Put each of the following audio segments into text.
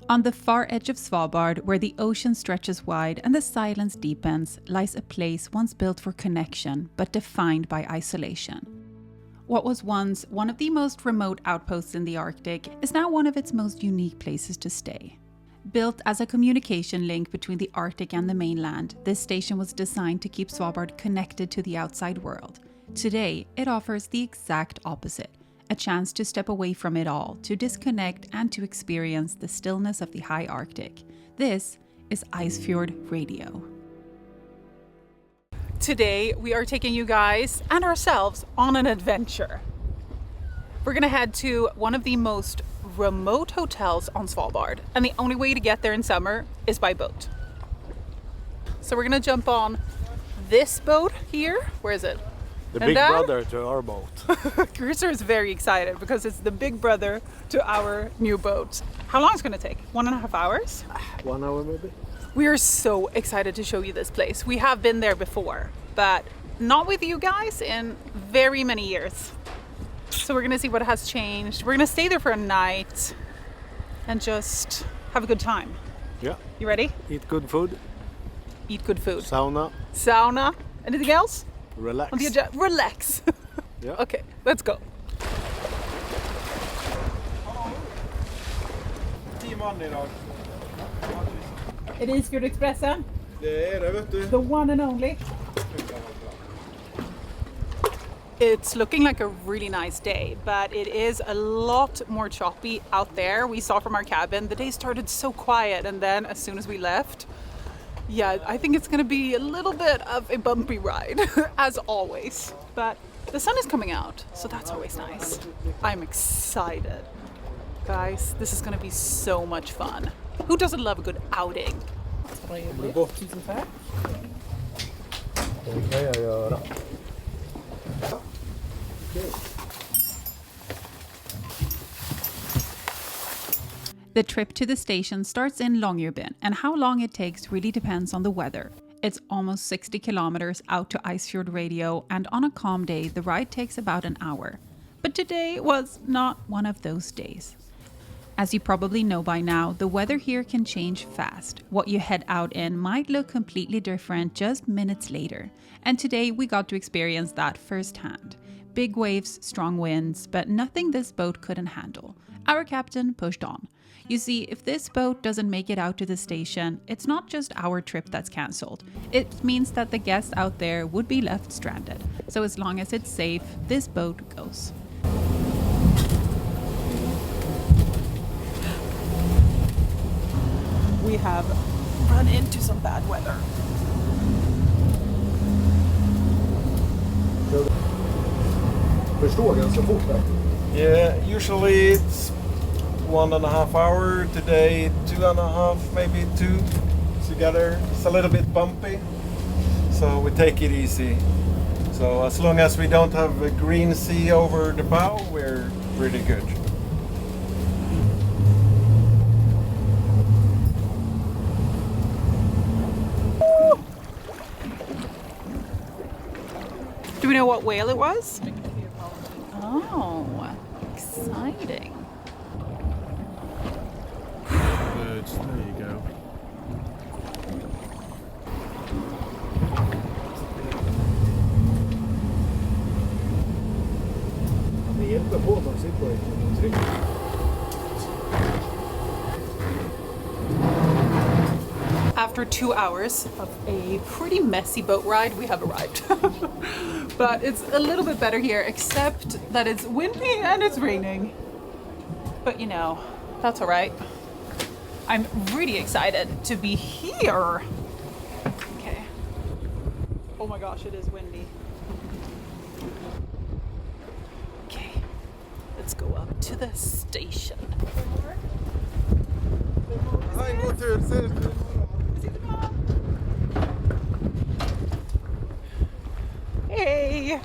On the far edge of Svalbard, where the ocean stretches wide and the silence deepens, lies a place once built for connection, but defined by isolation. What was once one of the most remote outposts in the Arctic is now one of its most unique places to stay. Built as a communication link between the Arctic and the mainland, this station was designed to keep Svalbard connected to the outside world. Today, it offers the exact opposite. A chance to step away from it all, to disconnect and to experience the stillness of the high Arctic. This is Isfjord Radio. Today we are taking you guys and ourselves on an adventure. We're gonna head to one of the most remote hotels on Svalbard, and the only way to get there in summer is by boat. So we're gonna jump on this boat here. Where is it? The big brother to our boat. Christer is very excited because it's the big brother to our new boat. How long is it going to take? 1.5 hours? 1 hour maybe. We are so excited to show you this place. We have been there before, but not with you guys in very many years. So we're going to see what has changed. We're going to stay there for a night and just have a good time. Yeah. You ready? Eat good food. Eat good food. Sauna. Sauna. Anything else? Relax. Relax. Yeah. Okay, let's go. 10 man idag. It is Fjord Expressen. Det det, vet du. The one and only. It's looking like a really nice day, but it is a lot more choppy out there. We saw from our cabin, the day started so quiet, and then as soon as we left, yeah, I think it's going to be a little bit of a bumpy ride, as always. But the sun is coming out, so that's always nice. I'm excited. Guys, this is going to be so much fun. Who doesn't love a good outing? Tusen tack. Det kan jag göra. The trip to the station starts in Longyearbyen, and how long it takes really depends on the weather. It's almost 60 kilometers out to Isfjord Radio, and on a calm day, the ride takes about an hour. But today was not one of those days. As you probably know by now, the weather here can change fast. What you head out in might look completely different just minutes later. And today we got to experience that firsthand. Big waves, strong winds, but nothing this boat couldn't handle. Our captain pushed on. You see, if this boat doesn't make it out to the station, it's not just our trip that's cancelled. It means that the guests out there would be left stranded. So as long as it's safe, this boat goes. We have run into some bad weather. Förstår ganska fort där. Yeah, usually it's 1.5 hours. Today 2.5, maybe 2 together. It's a little bit bumpy, so we take it easy. So as long as we don't have a green sea over the bow, we're pretty good. Do we know what whale it was? Oh, exciting. Birds, there you go. Det hjälper på att de sitter i tryck. After 2 hours of a pretty messy boat ride, we have arrived. But it's a little bit better here, except that it's windy and it's raining. But you know, that's all right. I'm really excited to be here. Okay. Oh my gosh, it is windy. Okay, let's go up to the station. Hi, god tur. Hey!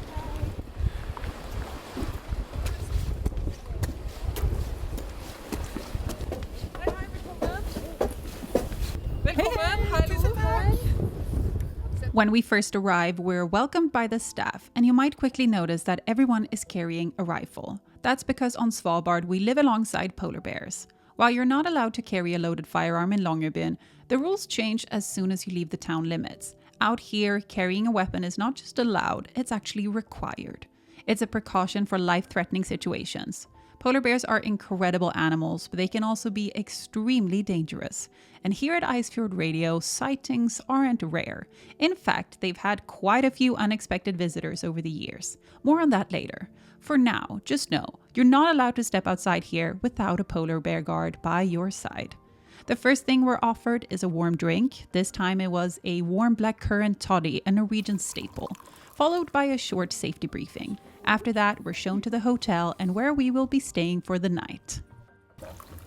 When we first arrive, we're welcomed by the staff, and you might quickly notice that everyone is carrying a rifle. That's because on Svalbard we live alongside polar bears. While you're not allowed to carry a loaded firearm in Longyearbyen, the rules change as soon as you leave the town limits. Out here, carrying a weapon is not just allowed, it's actually required. It's a precaution for life-threatening situations. Polar bears are incredible animals, but they can also be extremely dangerous. And here at Isfjord Radio, sightings aren't rare. In fact, they've had quite a few unexpected visitors over the years. More on that later. For now, just know, you're not allowed to step outside here without a polar bear guard by your side. The first thing we're offered is a warm drink. This time it was a warm blackcurrant toddy, a Norwegian staple, followed by a short safety briefing. After that, we're shown to the hotel and where we will be staying for the night.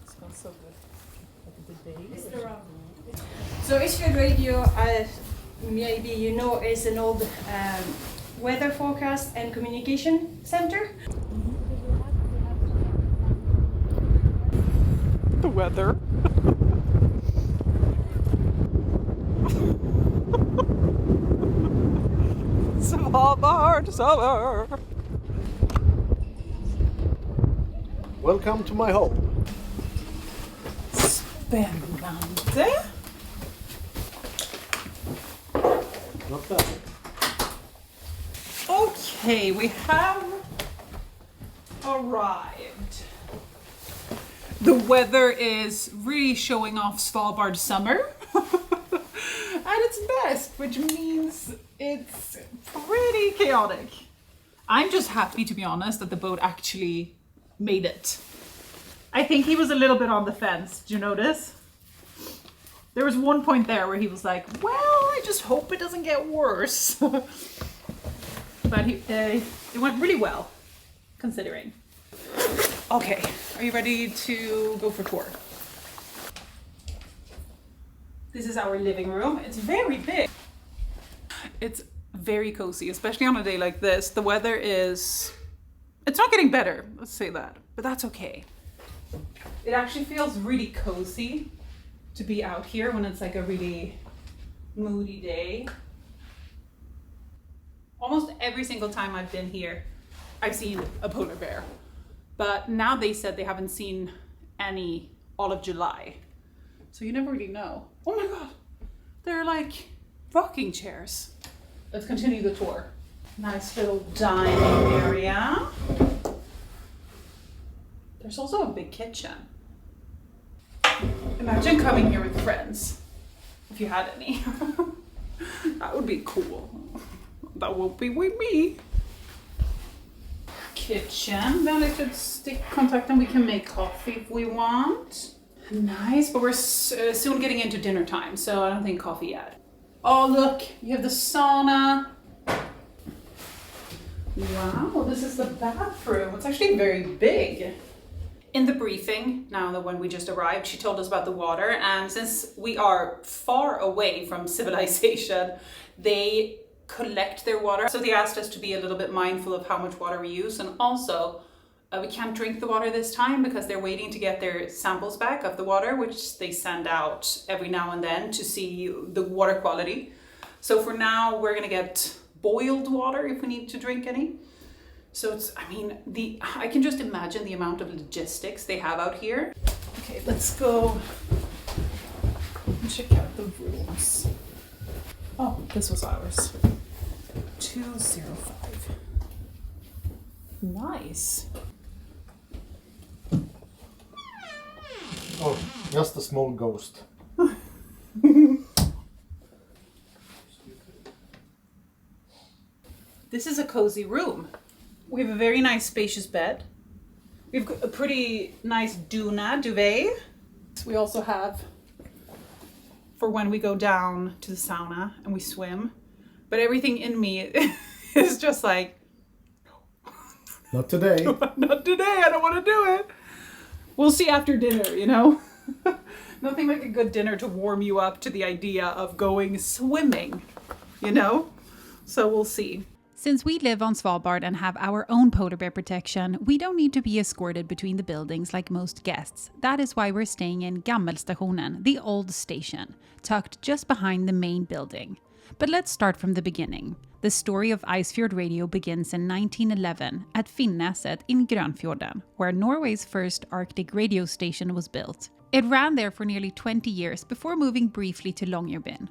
Smells so good. So Isfjord Radio, maybe you know, is an old weather forecast and communication center. The weather. Svalbard summer. Welcome to my home. Spännande. Not bad. Okay, we have arrived. The weather is really showing off Svalbard summer at its best, which means it's pretty chaotic. I'm just happy, to be honest, that the boat actually made it. I think he was a little bit on the fence. Did you notice? There was one point there where he was like, well, I just hope it doesn't get worse. But it went really well, considering. Okay, are you ready to go for a tour? This is our living room. It's very big. It's very cozy, especially on a day like this. The weather it's not getting better, let's say that, but that's okay. It actually feels really cozy to be out here when it's like a really moody day. Almost every single time I've been here, I've seen a polar bear. But now they said they haven't seen any all of July. So you never really know. Oh my God, they're like rocking chairs. Let's continue the tour. Nice little dining area. There's also a big kitchen. Imagine coming here with friends, if you had any. That would be cool. That won't be with me. Kitchen, then it could stick contact and we can make coffee if we want. Nice, but we're soon getting into dinner time, so I don't think coffee yet. Oh look, you have the sauna. Wow, this is the bathroom. It's actually very big. In the briefing, now that when we just arrived, she told us about the water, and since we are far away from civilization, they collect their water. So they asked us to be a little bit mindful of how much water we use, and also we can't drink the water this time because they're waiting to get their samples back of the water, which they send out every now and then to see the water quality. So for now, we're gonna get boiled water if we need to drink any. So it's, I mean, I can just imagine the amount of logistics they have out here. Okay, let's go and check out the rooms. Oh, this was ours. 205. Nice. Oh, just a small ghost. This is a cozy room. We have a very nice spacious bed. We've got a pretty nice duvet. We also have for when we go down to the sauna and we swim. But everything in me is just like, Not today. not today, I don't want to do it. We'll see after dinner, you know? Nothing like a good dinner to warm you up to the idea of going swimming, you know? So we'll see. Since we live on Svalbard and have our own polar bear protection, we don't need to be escorted between the buildings like most guests. That is why we're staying in Gammelstationen, the old station, tucked just behind the main building. But let's start from the beginning. The story of Isfjord Radio begins in 1911 at Finnäset in Grönfjorden, where Norway's first Arctic radio station was built. It ran there for nearly 20 years before moving briefly to Longyearbyen.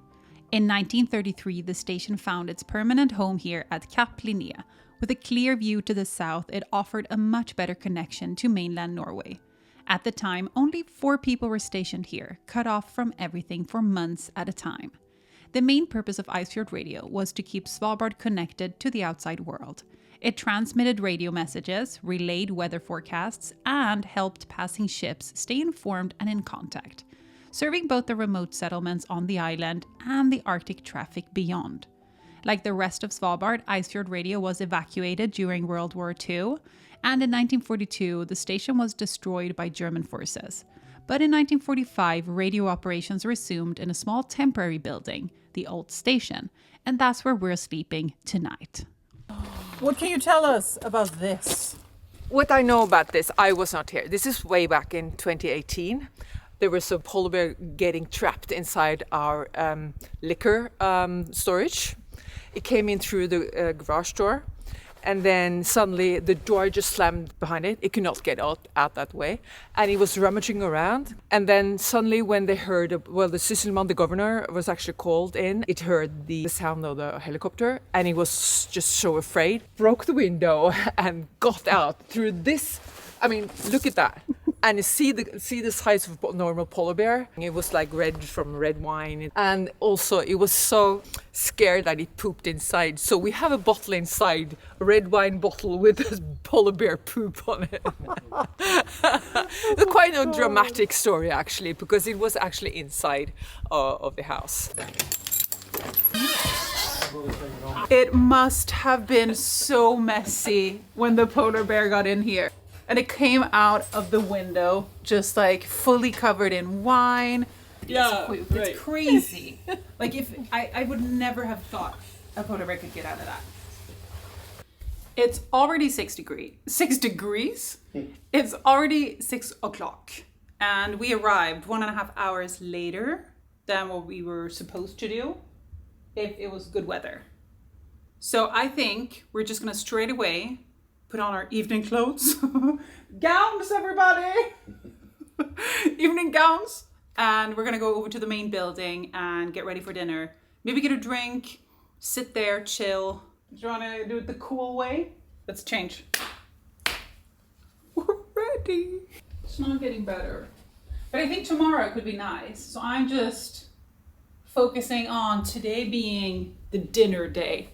In 1933, the station found its permanent home here at Kapp Linné. With a clear view to the south, it offered a much better connection to mainland Norway. At the time, only 4 people were stationed here, cut off from everything for months at a time. The main purpose of Isfjord Radio was to keep Svalbard connected to the outside world. It transmitted radio messages, relayed weather forecasts, and helped passing ships stay informed and in contact, serving both the remote settlements on the island and the Arctic traffic beyond. Like the rest of Svalbard, Isfjord Radio was evacuated during World War II, and in 1942 the station was destroyed by German forces. But in 1945, radio operations resumed in a small temporary building, the old station, and that's where we're sleeping tonight. What can you tell us about this? What I know about this, I was not here. This is way back in 2018. There was a polar bear getting trapped inside our liquor storage. It came in through the garage door, and then suddenly the door just slammed behind it. It could not get out that way, and it was rummaging around. And then suddenly when they heard, the Sysselman, the governor, was actually called in, it heard the sound of the helicopter, and he was just so afraid, broke the window and got out through this. I mean, look at that. And you see the size of a normal polar bear. It was like red from red wine. And also it was so scared that it pooped inside. So we have a bottle inside, a red wine bottle with a polar bear poop on it. It's quite a dramatic story actually, because it was actually inside of the house. It must have been so messy when the polar bear got in here. And it came out of the window, just like fully covered in wine. Yeah, it's right. It's crazy. Like if I would never have thought a polar bear could get out of that. It's already 6 degrees. 6 degrees? It's already 6 o'clock. And we arrived 1.5 hours later than what we were supposed to do if it was good weather. So I think we're just gonna straight away put on our evening clothes. Gowns, everybody! Evening gowns. And we're gonna go over to the main building and get ready for dinner. Maybe get a drink, sit there, chill. Do you wanna do it the cool way? Let's change. We're ready. It's not getting better. But I think tomorrow could be nice. So I'm just focusing on today being the dinner day.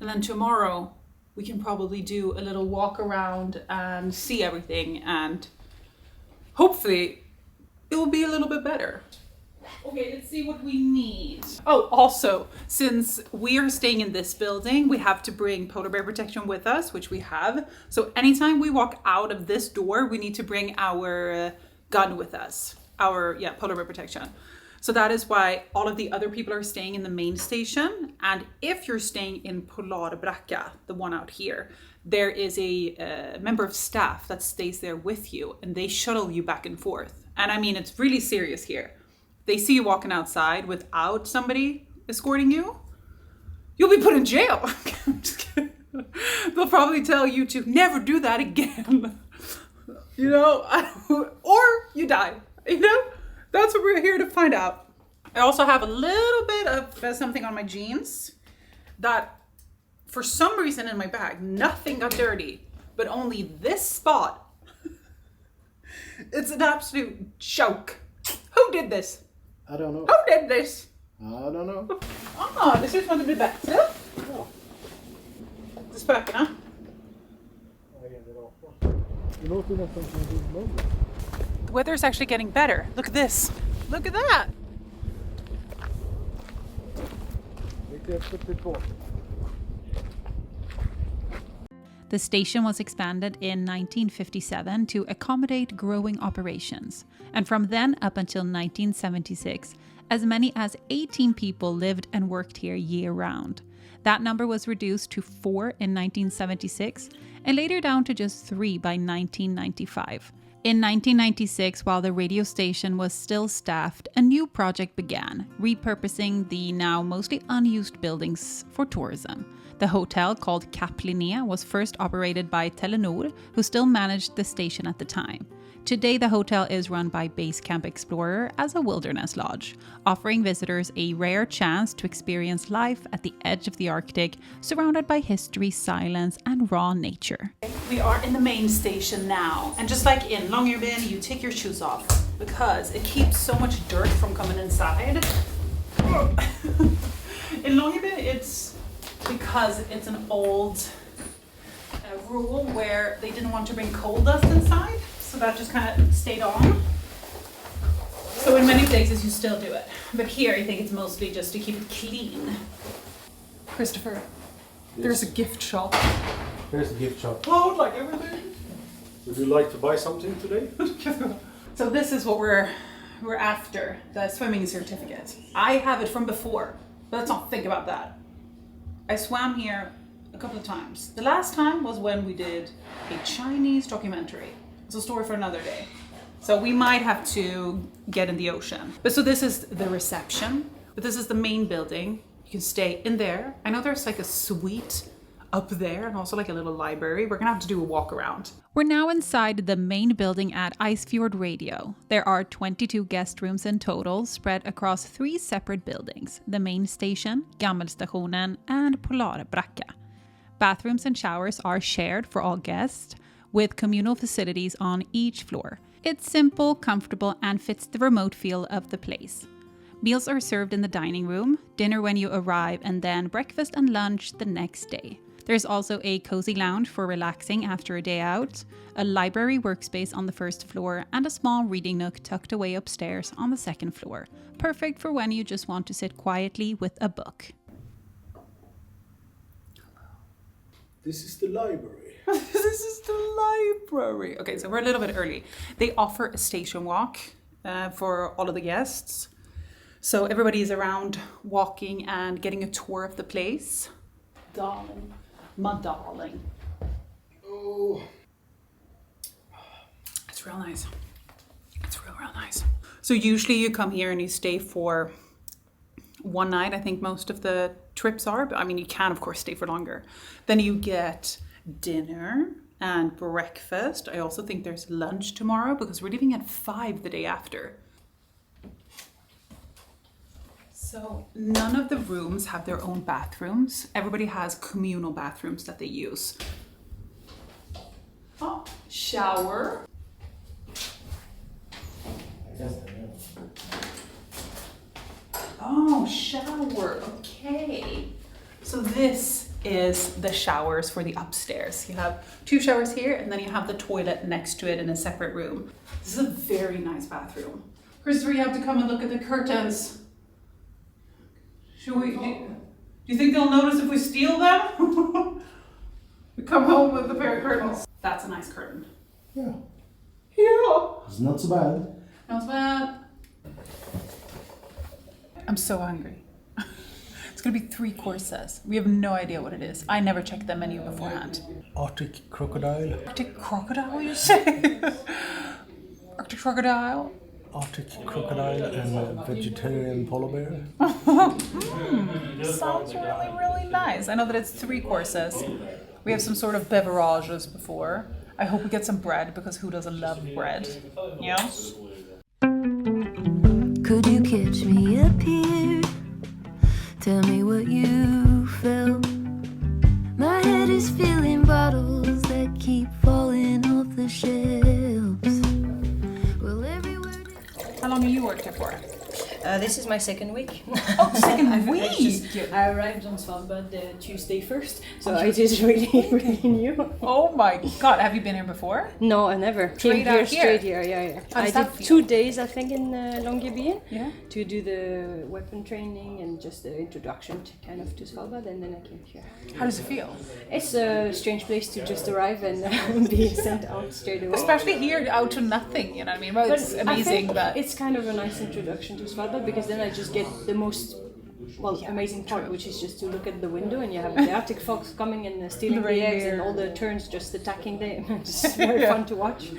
And then tomorrow, we can probably do a little walk around and see everything, and hopefully it will be a little bit better. Okay, let's see what we need. Oh, also, since we are staying in this building, we have to bring polar bear protection with us, which we have. So anytime we walk out of this door, we need to bring our gun with us, our polar bear protection. So that is why all of the other people are staying in the main station. And if you're staying in Polarbrakka, the one out here, there is a member of staff that stays there with you, and they shuttle you back and forth. And I mean, it's really serious here. They see you walking outside without somebody escorting you, you'll be put in jail. I'm just kidding. They'll probably tell you to never do that again. You know, or you die, you know? That's what we're here to find out. I also have a little bit of something on my jeans that for some reason in my bag, nothing got dirty, but only this spot. It's an absolute joke. Who did this? I don't know. Who did this? I don't know. Det ser ut som att det blir bättre. Ja. Det spökena. Det låter nästan som en rymdmöbel. The weather is actually getting better. Look at this. Look at that. The station was expanded in 1957 to accommodate growing operations, and from then up until 1976, as many as 18 people lived and worked here year-round. That number was reduced to 4 in 1976, and later down to just 3 by 1995. In 1996, while the radio station was still staffed, a new project began, repurposing the now mostly unused buildings for tourism. The hotel, called Cap Linné, was first operated by Telenor, who still managed the station at the time. Today, the hotel is run by Basecamp Explorer as a wilderness lodge, offering visitors a rare chance to experience life at the edge of the Arctic, surrounded by history, silence, and raw nature. We are in the main station now, and just like in Longyearbyen, you take your shoes off because it keeps so much dirt from coming inside. In Longyearbyen, it's because it's an old rule where they didn't want to bring coal dust inside. So that just kind of stayed on. So in many places you still do it. But here I think it's mostly just to keep it clean. Christopher, there's a gift shop. Here's the gift shop. Oh, like everything. Would you like to buy something today? So this is what we're after, the swimming certificate. I have it from before, but let's not think about that. I swam here a couple of times. The last time was when we did a Chinese documentary. It's a story for another day. So we might have to get in the ocean. But so this is the reception, but this is the main building. You can stay in there. I know there's like a suite up there and also like a little library. We're gonna have to do a walk around. We're now inside the main building at Isfjord Radio. There are 22 guest rooms in total, spread across 3 separate buildings: the main station, Gammelstationen, and Polarbrakka. Bathrooms and showers are shared for all guests, with communal facilities on each floor. It's simple, comfortable, and fits the remote feel of the place. Meals are served in the dining room, dinner when you arrive, and then breakfast and lunch the next day. There's also a cozy lounge for relaxing after a day out, a library workspace on the first floor, and a small reading nook tucked away upstairs on the second floor. Perfect for when you just want to sit quietly with a book. This is the library. This is the library. Okay, so we're a little bit early. They offer a station walk for all of the guests. So everybody is around walking and getting a tour of the place. Darling, my darling. Oh. It's real nice. It's real nice. So usually you come here and you stay for one night. I think most of the trips are, but I mean, you can of course stay for longer. Then you get dinner and breakfast. I also think there's lunch tomorrow because we're leaving at 5 the day after. So none of the rooms have their own bathrooms. Everybody has communal bathrooms that they use. Oh, shower. Oh, shower. Okay. So this is the showers for the upstairs. You have 2 showers here and then you have the toilet next to it in a separate room. This is a very nice bathroom. Christopher, you have to come and look at the curtains. Should we, do you think they'll notice if we steal them? We come home with a pair of curtains. That's a nice curtain. Yeah. Yeah. It's not so bad. Not bad. I'm so hungry. It's gonna be 3 courses. We have no idea what it is. I never checked the menu beforehand. Arctic crocodile. Arctic crocodile, you say? Arctic crocodile? Arctic crocodile and vegetarian polar bear. Sounds really, really nice. I know that it's 3 courses. We have some sort of beverages before. I hope we get some bread because who doesn't love bread? Yeah? Could you catch me up here? Tell me what you felt. My head is filling bottles that keep falling off the shelves. Well, every word. How long have you worked here for? This is my second week. Oh, second week! I arrived on Svalbard Tuesday 1st, so I just really new. Oh my god, have you been here before? No, I never. Straight out here? Straight here, yeah. How I does did that feel? 2 days, I think, in Longyearbyen Yeah. to do the weapon training and just the introduction to Svalbard, and then I came here. How does it feel? It's a strange place to just arrive and be sent out straight away. Especially here, out to nothing, you know what I mean? Well, it's I amazing, think but... it's kind of a nice introduction to Svalbard because then I just get the most amazing part, which is just to look at the window and you have the Arctic fox coming and stealing the eggs and all the terns just attacking them. It's very fun to watch.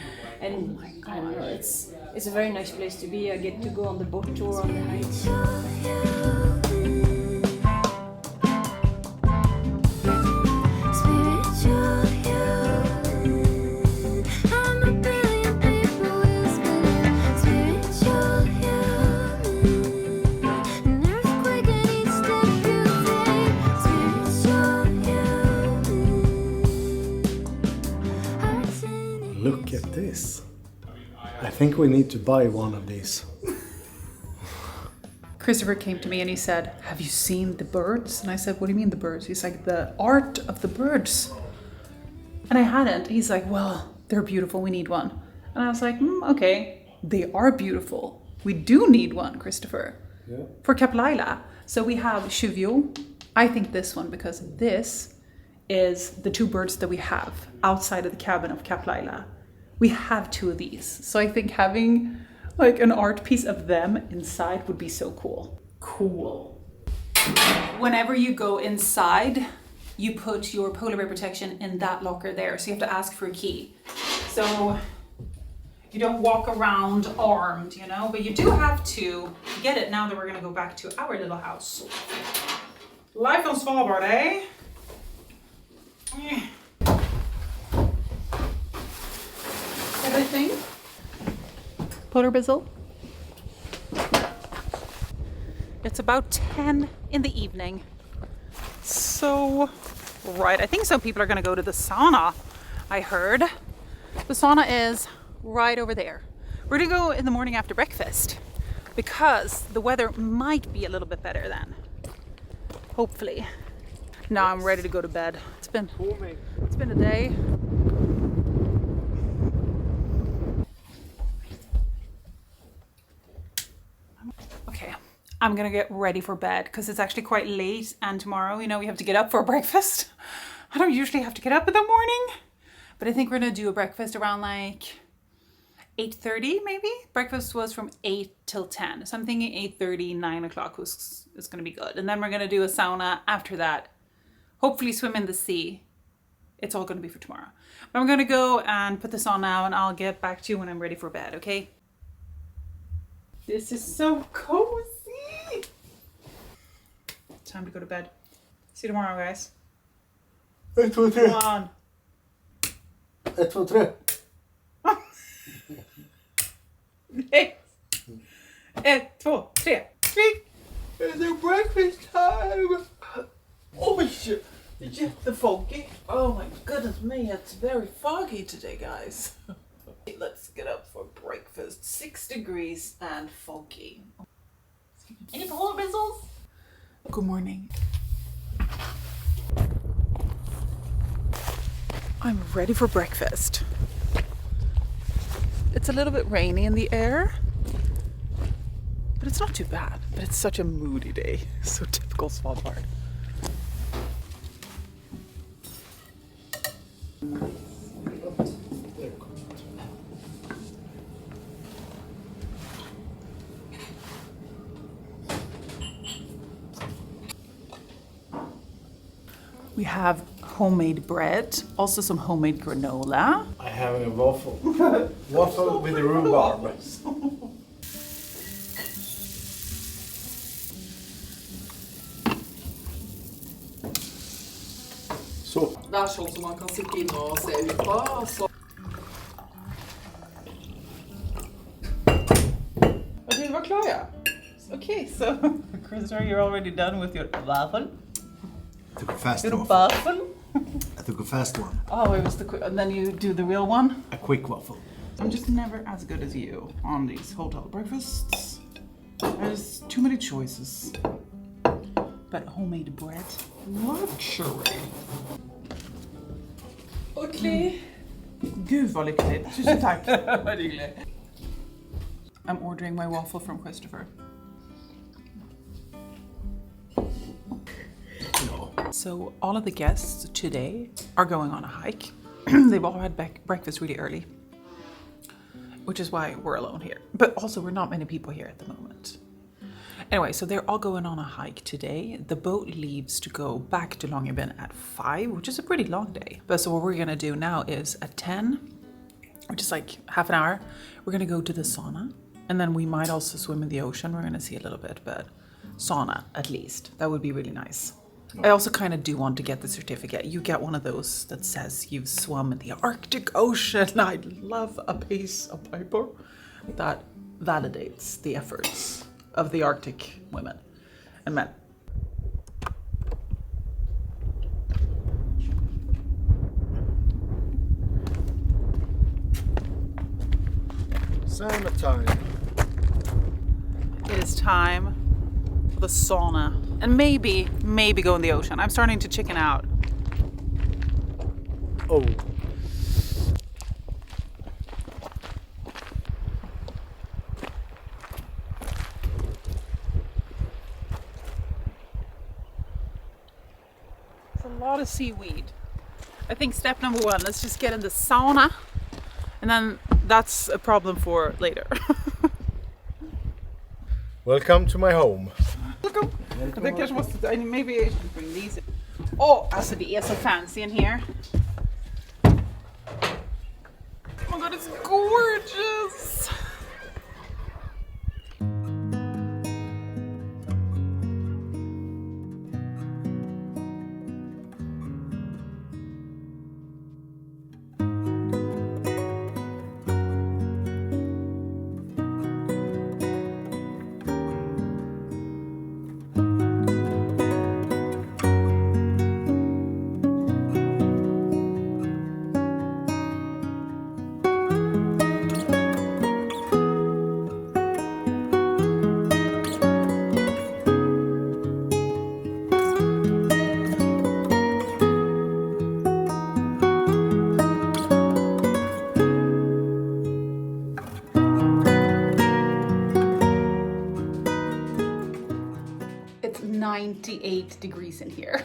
And I don't know, it's a very nice place to be. I get to go on the boat tour on the hike. Look at this. I think we need to buy one of these. Christopher came to me and he said, have you seen the birds? And I said, what do you mean the birds? He's like, the art of the birds. And I hadn't. He's like, well, they're beautiful. We need one. And I was like, okay, they are beautiful. We do need one, Christopher. Yeah. For Kaplaila. So we have Shuvio. I think this one, because this is the two birds that we have outside of the cabin of Kaplaila. We have two of these. So I think having like an art piece of them inside would be so cool. Cool. Whenever you go inside, you put your polar bear protection in that locker there. So you have to ask for a key. So you don't walk around armed, you know, but you do have to get it now that we're gonna go back to our little house. Life on Svalbard, eh? Everything? Polar Bizzle? It's about 10 in the evening. So, right, I think some people are gonna go to the sauna, I heard. The sauna is right over there. We're gonna go in the morning after breakfast because the weather might be a little bit better then. Hopefully. Now I'm ready to go to bed. It's been a day. Okay, I'm gonna get ready for bed because it's actually quite late and tomorrow, you know, we have to get up for breakfast. I don't usually have to get up in the morning, but I think we're gonna do a breakfast around like 8:30 maybe. Breakfast was from 8 till 10. So I'm thinking 8:30, 9 o'clock is gonna be good. And then we're gonna do a sauna after that. Hopefully swim in the sea. It's all gonna be for tomorrow. But I'm gonna go and put this on now and I'll get back to you when I'm ready for bed, okay? This is so cozy. Time to go to bed. See you tomorrow, guys. 1, 2, 3. Come on. 1, 2, 3. Hey. 1, 2, 3. It's a breakfast time. Oh my shit. Did you hit the foggy? Oh my goodness me, it's very foggy today, guys. Let's get up for breakfast. 6 degrees and foggy. Any polar bizzles? Good morning. I'm ready for breakfast. It's a little bit rainy in the air, but it's not too bad. But it's such a moody day. So typical Svalbard. We have homemade bread, also some homemade granola. I have a waffle. Waffle with rhubarb. Så. Det er sånn som man kan sitte inne og se ut på, og så... Okay, du var klar, ja. Okay, so Christopher, you're already done with your waffle. I took a fast Your waffle. waffle? I took a fast one. Oh, it was the quick, and then you do the real one? A quick waffle. I'm just never as good as you on these hotel breakfasts. There's too many choices. But homemade bread, luxury. Okej. Gud vad lyckligt. Tusen tack. Vad hyggligt. I'm ordering my waffle from Christopher. So all of the guests today are going on a hike. They've all had breakfast really early, which is why we're alone here. But also we're not many people here at the moment. Anyway, so they're all going on a hike today. The boat leaves to go back to Longyearbyen at 5, which is a pretty long day. But so what we're gonna do now is at 10, which is like half an hour, we're gonna go to the sauna. And then we might also swim in the ocean. We're gonna see a little bit, but sauna at least. That would be really nice. I also kind of do want to get the certificate. You get one of those that says you've swum in the Arctic Ocean. I love a piece of paper that validates the efforts of the Arctic women and men. Sauna time. It is time for the sauna and maybe go in the ocean. I'm starting to chicken out. Oh. It's a lot of seaweed. I think step number 1, let's just get in the sauna, and then that's a problem for later. Welcome to my home. Det kanske måste, maybe I should bring these in. Åh, alltså det är så fancy in here. Oh my god, it's gorgeous! It's 98 degrees in here.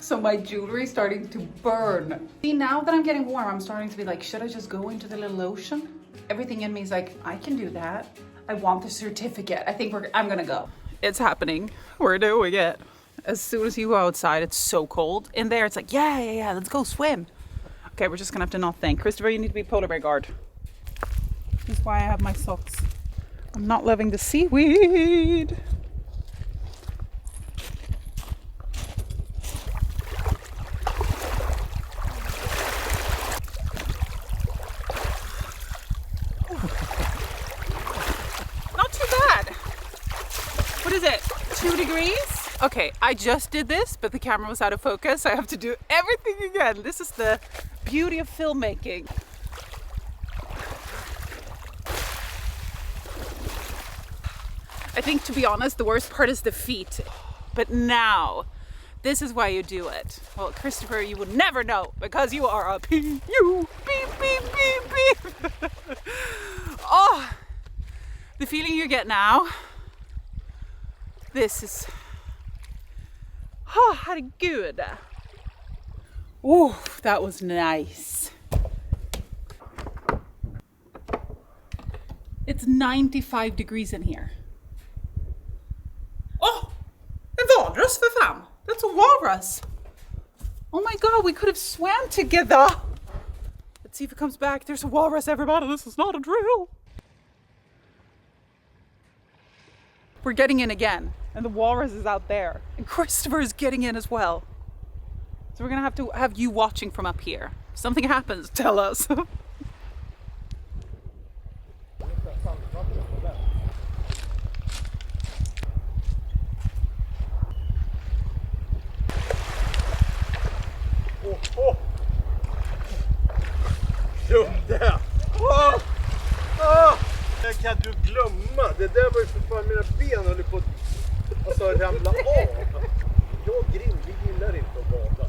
So my jewelry is starting to burn. See, now that I'm getting warm, I'm starting to be like, should I just go into the little ocean? Everything in me is like, I can do that. I want the certificate. I think I'm gonna go. It's happening. We're doing it. As soon as you go outside, it's so cold. In there, it's like, yeah, let's go swim. Okay, we're just gonna have to not think. Christopher, you need to be polar bear guard. This is why I have my socks. I'm not loving the seaweed. Not too bad. What is it? 2 degrees? Okay, I just did this, but the camera was out of focus. I have to do everything again. This is the beauty of filmmaking. I think, to be honest, the worst part is the feet. But now, this is why you do it. Well, Christopher, you would never know because you are a PU. Beep, beep, beep, beep. Oh, the feeling you get now. This is... Oh, herregud. Oh, that was nice. It's 95 degrees in here. Oh, a walrus för fan. That's a walrus. Oh my god, we could have swam together. Let's see if it comes back. There's a walrus, everybody. This is not a drill. We're getting in again. And the walrus is out there. And Christopher is getting in as well. So we're gonna have to have you watching from up here. If something happens, tell us. Där! Det kan du glömma. Det där var ju för fan, mina ben höll på att ramla av. Jag gillar inte att bada.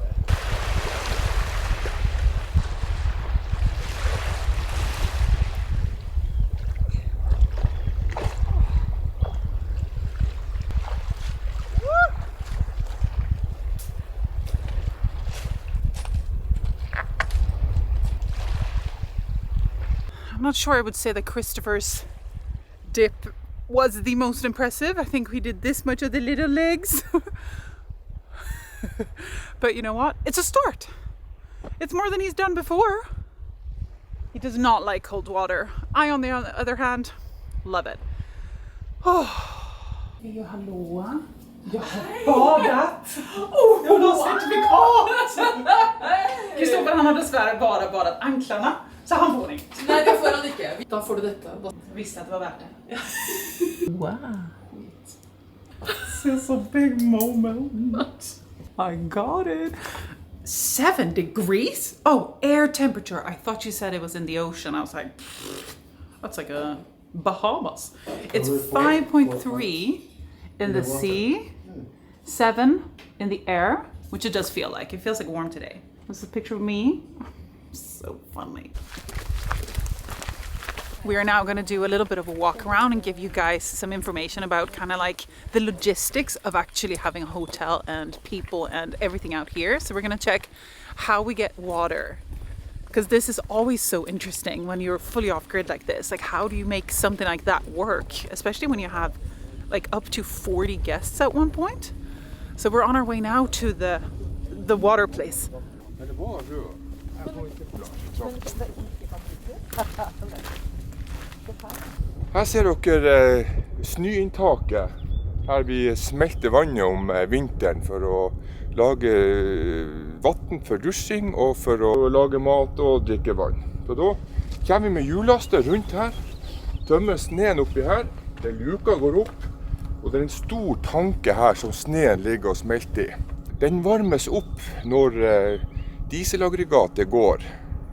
I'm not sure I would say that Christopher's dip was the most impressive. I think we did this much of the little legs. But you know what? It's a start. It's more than he's done before. He does not like cold water. I, on the other hand, love it. Oh. Ja, hallå. Jag har badat. Jag vill ha certifikat. Kristoffer, han har dessvärre bara badat anklarna. Så han får inget. Nej, det får han inte. Då får du detta. Jag visste att det var värt det. Wow. This is a big moment. I got it. 7 degrees? Oh, air temperature. I thought you said it was in the ocean. I was like, that's like a Bahamas. It's 5.3 in the sea, 7 in the air, which it does feel like. It feels like warm today. This is a picture of me. So funny. We are now going to do a little bit of a walk around and give you guys some information about kind of like the logistics of actually having a hotel and people and everything out here. So we're going to check how we get water, because this is always so interesting when you're fully off grid like this. Like, how do you make something like that work, especially when you have like up to 40 guests at one point? So we're on our way now to the water place. Her ser dere snøinntaket. Her vi smelter vannet om vinteren for å lage vann for dusjing og for å lage mat og drikke vann. Så da kommer vi med hjullaster rundt her, tømmer sneen oppi her, den luka går opp, og det er en stor tanke her som sneen ligger og smelter i. Den varmes opp når dieselaggregatet går.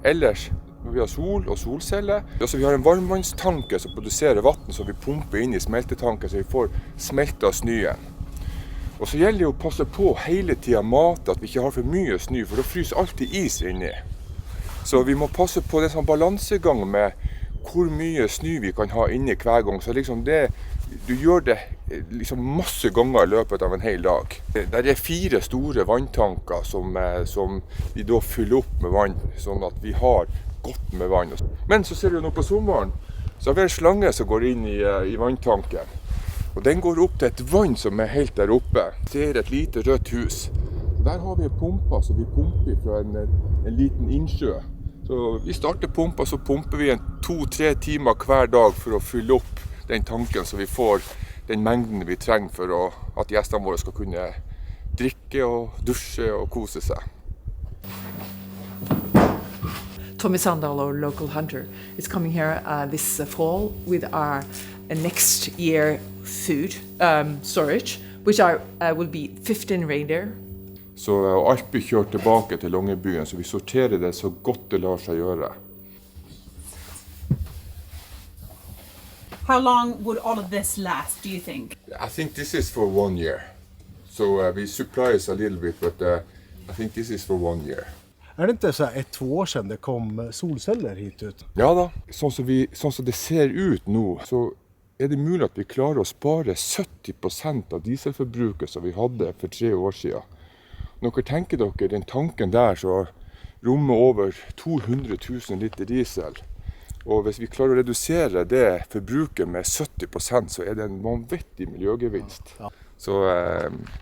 Ellers når vi har sol og solceller. Altså, vi har en varmvannstanke som produserer vann som vi pumper inn i smeltetanken så vi får smelta snøen. Og så gjelder det å passe på hele tiden mat, at vi ikke har for mye snø, for da fryser alltid is inni. Så vi må passe på den sånn balansegang med hvor mye snø vi kan ha inni hver gang. Så liksom det, du gjør det liksom masse ganger i løpet av en hel dag. Der er 4 store vanntanker som vi da fyller opp med vann, sånn at vi har godt med vann. Men så ser du nå på sommeren, så har vi en slange som går inn i vanntanken. Og den går opp til et vann som er helt der oppe. Ser et lite rødt hus. Der har vi en pumpa, så vi pumper fra en liten innsjø. Så vi starter pumpa, så pumper vi 2-3 timer hver dag for å fylle opp den tanken, så vi får den mengden vi trenger for at gjestene våre skal kunne drikke og dusje og kose seg. Tommy Sandal, our local hunter, is coming here this fall with our next year food storage, which will be 15 reindeer. Så alt blir kjørt tilbake til Longyearbyen, så vi sorterer det så godt det lar seg gjøre. How long would all of this last, do you think? I think this is for 1 year. So we supply us a little bit, but I think this is for 1 year. Er det ikke så 1-2 år siden det kom solceller hit ut? Ja da, sånn som det ser ut nå, så er det mulig at vi klarer å spare 70% av dieselforbruket som vi hadde for 3 år siden. Når dere tenker dere, den tanken der så rommer over 200 000 liter diesel. Og hvis vi klarer å redusere det forbruket med 70%, så er det en vanvittig miljøgevinst. Ja. Så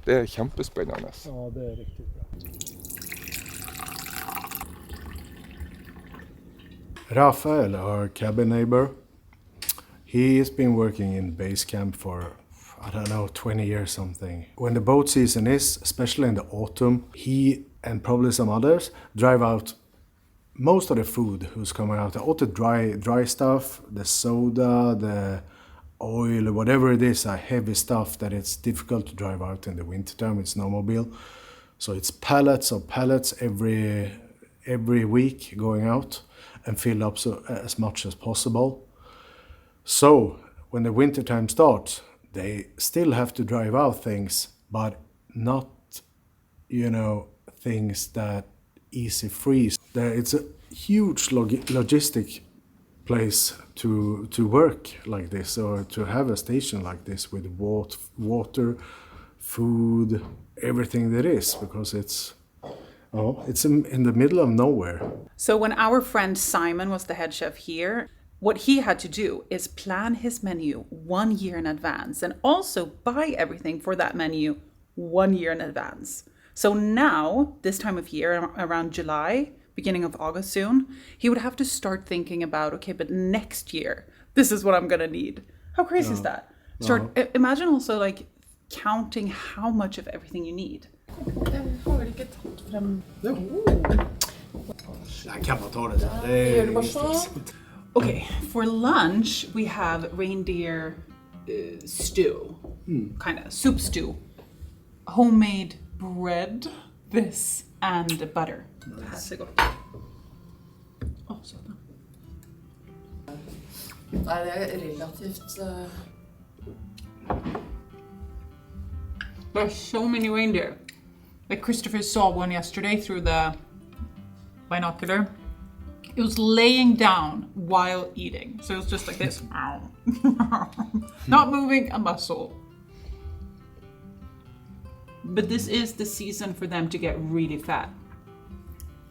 det er kjempespennende. Ja, det er riktig bra. Rafael, our cabin neighbor, he's been working in base camp for, I don't know, 20 years something. When the boat season is, especially in the autumn, he and probably some others drive out most of the food who's coming out. All the dry stuff, the soda, the oil, whatever it is, heavy stuff that it's difficult to drive out in the winter time. It's snowmobile. So it's pallets of pallets every week going out and fill up as much as possible. So when the winter time starts, they still have to drive out things, but not, things that easy freeze. It's a huge logistic place to work like this, or to have a station like this with water, food, everything there is, because it's in the middle of nowhere. So when our friend Simon was the head chef here, what he had to do is plan his menu 1 year in advance and also buy everything for that menu 1 year in advance. So now, this time of year, around July, beginning of August soon, he would have to start thinking about, okay, but next year, this is what I'm gonna need. How crazy is that? Imagine also like counting how much of everything you need. Jag kan bara ta det. Det är stressigt. Okay, for lunch we have reindeer stew, kind of soup stew, homemade bread, this and butter. Nice. Oh, sådan. Nej, det är relativt... There's so many reindeer. Like Christopher saw one yesterday through the binocular. It was laying down while eating. So it was just like this. Not moving a muscle. But this is the season for them to get really fat.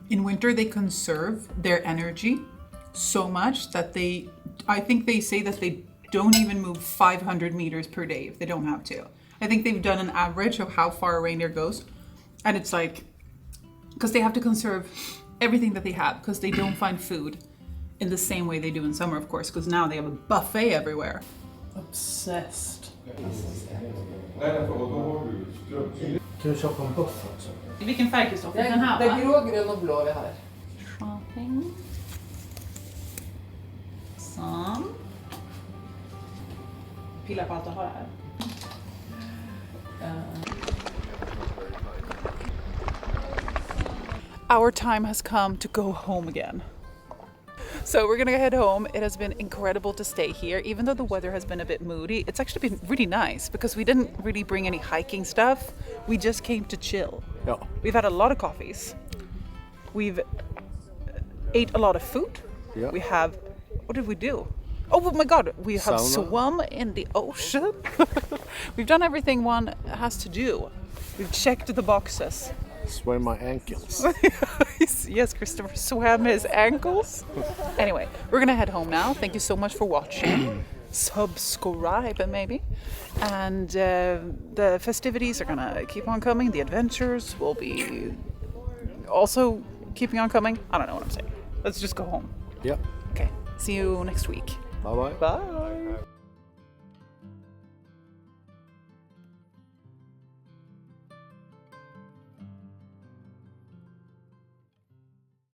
In winter, they conserve their energy so much that I think they say that they don't even move 500 meters per day if they don't have to. I think they've done an average of how far a reindeer goes. And it's like, because they have to conserve everything that they have, because they don't find food in the same way they do in summer, of course, because now they have a buffet everywhere. Obsessed. Kan du köpa en buff också? Vilken färg, Kristoffer? Den här, Det är va? grå, grön och blå vi har. Shopping. Sån. Pilla på allt och ha det här. Our time has come to go home again. So we're gonna head home. It has been incredible to stay here. Even though the weather has been a bit moody, it's actually been really nice because we didn't really bring any hiking stuff. We just came to chill. Ja. We've had a lot of coffees. We've ate a lot of food. Yeah. We have, what did we do? Oh my God, we have Sauna. swum in the ocean. We've done everything one has to do. We've checked the boxes. Swim my ankles. Yes, Christopher swam his ankles. Anyway, we're gonna head home now. Thank you so much for watching. Subscribe maybe. And the festivities are gonna keep on coming. The adventures will be also keeping on coming. I don't know what I'm saying. Let's just go home. Ja. Okay, see you next week. Bye bye. Bye.